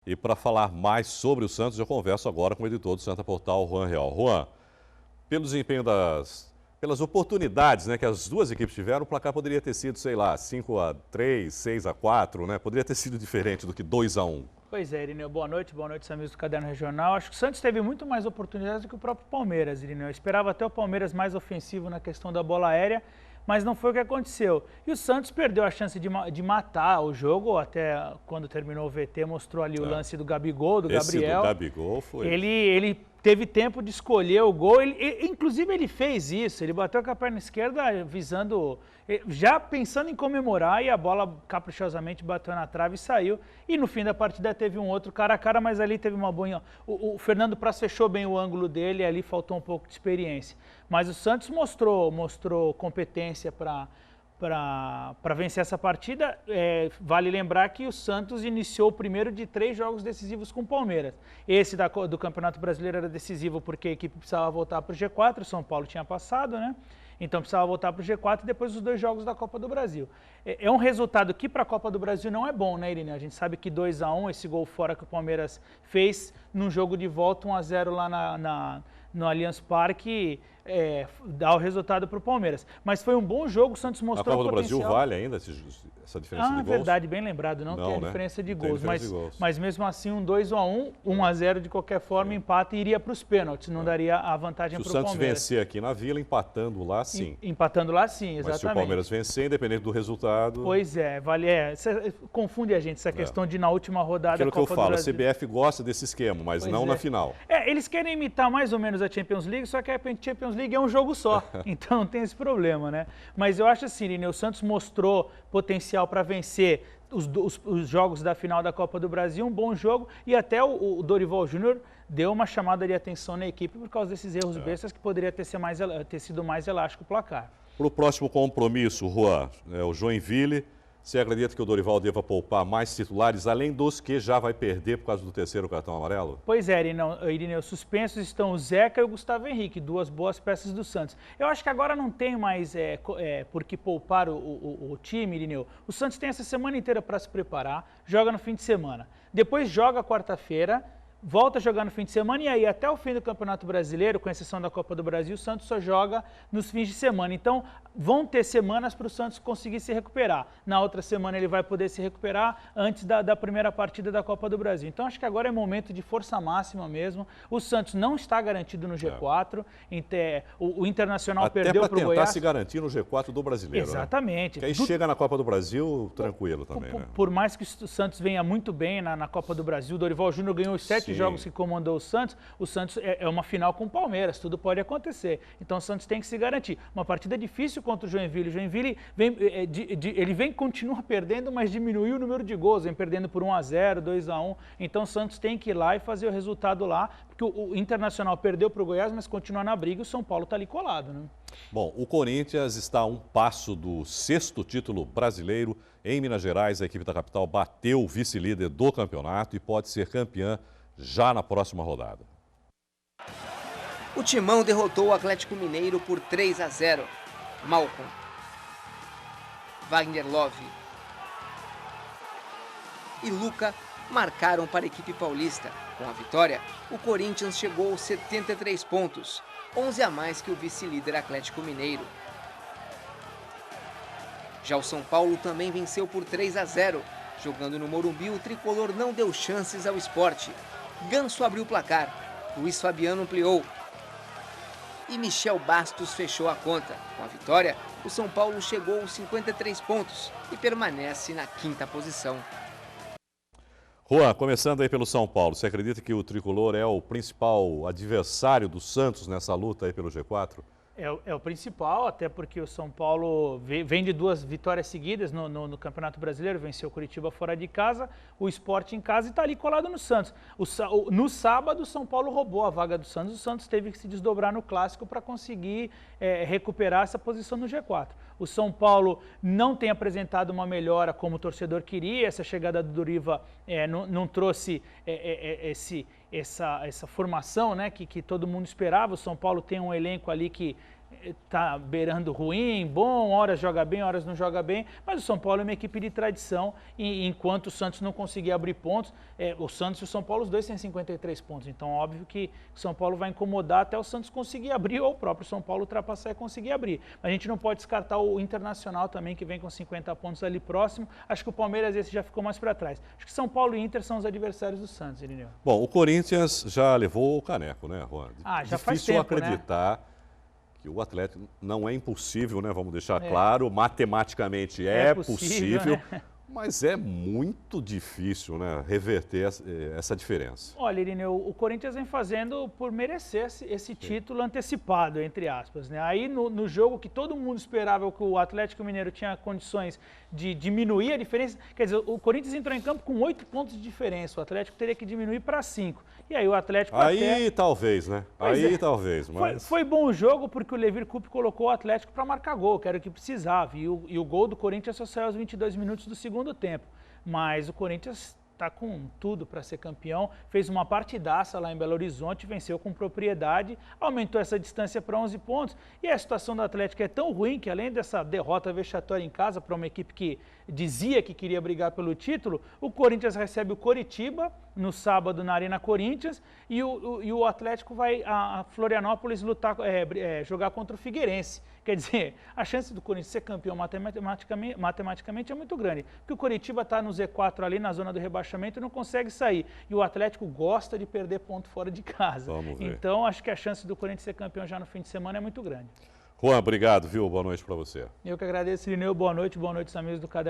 E para falar mais sobre o Santos, eu converso agora com o editor do Santa Portal, Juan Real. Juan, pelo desempenho pelas oportunidades, né, que as duas equipes tiveram, o placar poderia ter sido, sei lá, 5-3, 6-4, né? Poderia ter sido diferente do que 2-1. Pois é, Irineu, boa noite, amigos do Caderno Regional. Acho que o Santos teve muito mais oportunidades do que o próprio Palmeiras, Irineu. Eu esperava até o Palmeiras mais ofensivo na questão da bola aérea, mas não foi o que aconteceu. E o Santos perdeu a chance de matar o jogo, até quando terminou o VT, mostrou ali o lance do Gabigol, do Gabriel. Esse do Gabigol foi... Ele teve tempo de escolher o gol, inclusive ele fez isso, ele bateu com a perna esquerda visando, já pensando em comemorar, e a bola caprichosamente bateu na trave e saiu. E no fim da partida teve um outro cara a cara, mas ali teve uma boa... O Fernando Praz fechou bem o ângulo dele, ali faltou um pouco de experiência. Mas o Santos mostrou competência para vencer essa partida. Vale lembrar que o Santos iniciou o primeiro de 3 jogos decisivos com o Palmeiras. Esse do Campeonato Brasileiro era decisivo porque a equipe precisava voltar para o G4, o São Paulo tinha passado, né? Então precisava voltar para o G4 e depois os 2 jogos da Copa do Brasil. É um resultado que para a Copa do Brasil não é bom, né, Irineu? A gente sabe que 2-1, esse gol fora que o Palmeiras fez, num jogo de volta 1-0 lá no Allianz Parque, dá o resultado para o Palmeiras. Mas foi um bom jogo, o Santos mostrou o potencial. A Copa do Brasil vale ainda essa diferença de gols? Verdade, bem lembrado, não tem a diferença de gols. Mas mesmo assim, um 2-1, 1-0 de qualquer forma, empata e iria para os pênaltis, não daria a vantagem para o Palmeiras. Se o Santos vencer aqui na Vila, empatando lá, sim. Empatando lá, sim, exatamente. Mas se o Palmeiras vencer, independente do resultado... Pois é, confunde a gente essa questão de na última rodada... Aquilo que eu falo, a CBF gosta desse esquema, mas não na final. Eles querem imitar mais ou menos a Champions League, só que a Champions League é um jogo só, então não tem esse problema, né? Mas eu acho assim, Irineu, o Santos mostrou potencial para vencer os jogos da final da Copa do Brasil, um bom jogo, e até o Dorival Júnior deu uma chamada de atenção na equipe por causa desses erros bestas que poderia ter sido mais elástico o placar. Para o próximo compromisso, Juan, o Joinville, você acredita que o Dorival deva poupar mais titulares, além dos que já vai perder por causa do 3º cartão amarelo? Pois é, Irineu, suspensos estão o Zeca e o Gustavo Henrique, 2 boas peças do Santos. Eu acho que agora não tem mais por que poupar o time, Irineu. O Santos tem essa semana inteira para se preparar, joga no fim de semana. Depois joga quarta-feira, volta a jogar no fim de semana e aí até o fim do Campeonato Brasileiro, com exceção da Copa do Brasil, o Santos só joga nos fins de semana. Então vão ter semanas para o Santos conseguir se recuperar. Na outra semana ele vai poder se recuperar antes da primeira partida da Copa do Brasil. Então acho que agora é momento de força máxima mesmo. O Santos não está garantido no G4. O Internacional perdeu para o Goiás. Até para tentar se garantir no G4 do Brasileiro. Exatamente. Né? Que aí chega na Copa do Brasil tranquilo também. Né? Por mais que o Santos venha muito bem na Copa do Brasil, o Dorival Júnior ganhou os 7 jogos que comandou o Santos é uma final com o Palmeiras, tudo pode acontecer. Então o Santos tem que se garantir. Uma partida difícil contra o Joinville. O Joinville continua perdendo, mas diminuiu o número de gols, vem perdendo por 1-0, 2-1. Então o Santos tem que ir lá e fazer o resultado lá, porque o Internacional perdeu para o Goiás, mas continua na briga e o São Paulo está ali colado, né? Bom, o Corinthians está a um passo do 6º título brasileiro. Em Minas Gerais, a equipe da capital bateu o vice-líder do campeonato e pode ser campeã já na próxima rodada. O Timão derrotou o Atlético Mineiro por 3-0. Malcom, Wagner Love e Luca marcaram para a equipe paulista. Com a vitória, o Corinthians chegou aos 73 pontos, 11 a mais que o vice-líder Atlético Mineiro. Já o São Paulo também venceu por 3-0. Jogando no Morumbi, o tricolor não deu chances ao Sport. Ganso abriu o placar, Luiz Fabiano ampliou e Michel Bastos fechou a conta. Com a vitória, o São Paulo chegou aos 53 pontos e permanece na 5ª posição. Juan, começando aí pelo São Paulo, você acredita que o tricolor é o principal adversário do Santos nessa luta aí pelo G4? É o principal, até porque o São Paulo vem de 2 vitórias seguidas no Campeonato Brasileiro, venceu o Curitiba fora de casa, o Sport em casa e está ali colado no Santos. No sábado, o São Paulo roubou a vaga do Santos, o Santos teve que se desdobrar no Clássico para conseguir recuperar essa posição no G4. O São Paulo não tem apresentado uma melhora como o torcedor queria, essa chegada do Doriva não trouxe essa formação, né, que todo mundo esperava. O São Paulo tem um elenco ali que tá beirando ruim, bom, horas joga bem, horas não joga bem, mas o São Paulo é uma equipe de tradição, e enquanto o Santos não conseguir abrir pontos, o Santos e o São Paulo, os dois têm 53 pontos, então óbvio que o São Paulo vai incomodar até o Santos conseguir abrir, ou o próprio São Paulo ultrapassar e conseguir abrir. Mas a gente não pode descartar o Internacional também, que vem com 50 pontos ali próximo. Acho que o Palmeiras esse já ficou mais para trás. Acho que São Paulo e Inter são os adversários do Santos, Irineu. Bom, o Corinthians já levou o caneco, né, Juan? Já faz Difícil tempo, acreditar que o Atlético não é impossível, né? Vamos deixar claro, matematicamente É possível, né? mas é muito difícil, né, reverter essa diferença. Olha, Irineu, o Corinthians vem fazendo por merecer esse título antecipado, entre aspas, né? Aí no jogo que todo mundo esperava que o Atlético Mineiro tinha condições de diminuir a diferença, quer dizer, o Corinthians entrou em campo com 8 pontos de diferença, o Atlético teria que diminuir para 5. E aí o Atlético talvez, né? Talvez, mas... Foi bom o jogo porque o Levir Coupe colocou o Atlético para marcar gol, que era o que precisava, e o gol do Corinthians só saiu aos 22 minutos do segundo tempo. Mas o Corinthians está com tudo para ser campeão, fez uma partidaça lá em Belo Horizonte, venceu com propriedade, aumentou essa distância para 11 pontos, e a situação do Atlético é tão ruim que, além dessa derrota vexatória em casa para uma equipe que dizia que queria brigar pelo título, o Corinthians recebe o Coritiba no sábado na Arena Corinthians, e o Atlético vai a Florianópolis jogar contra o Figueirense. Quer dizer, a chance do Corinthians ser campeão matematicamente é muito grande, porque o Coritiba está no Z4 ali na zona do rebaixamento e não consegue sair, e o Atlético gosta de perder ponto fora de casa. Vamos ver. Então acho que a chance do Corinthians ser campeão já no fim de semana é muito grande. Juan, obrigado, viu? Boa noite para você. Eu que agradeço, Irineu. Boa noite, os amigos do Caderno.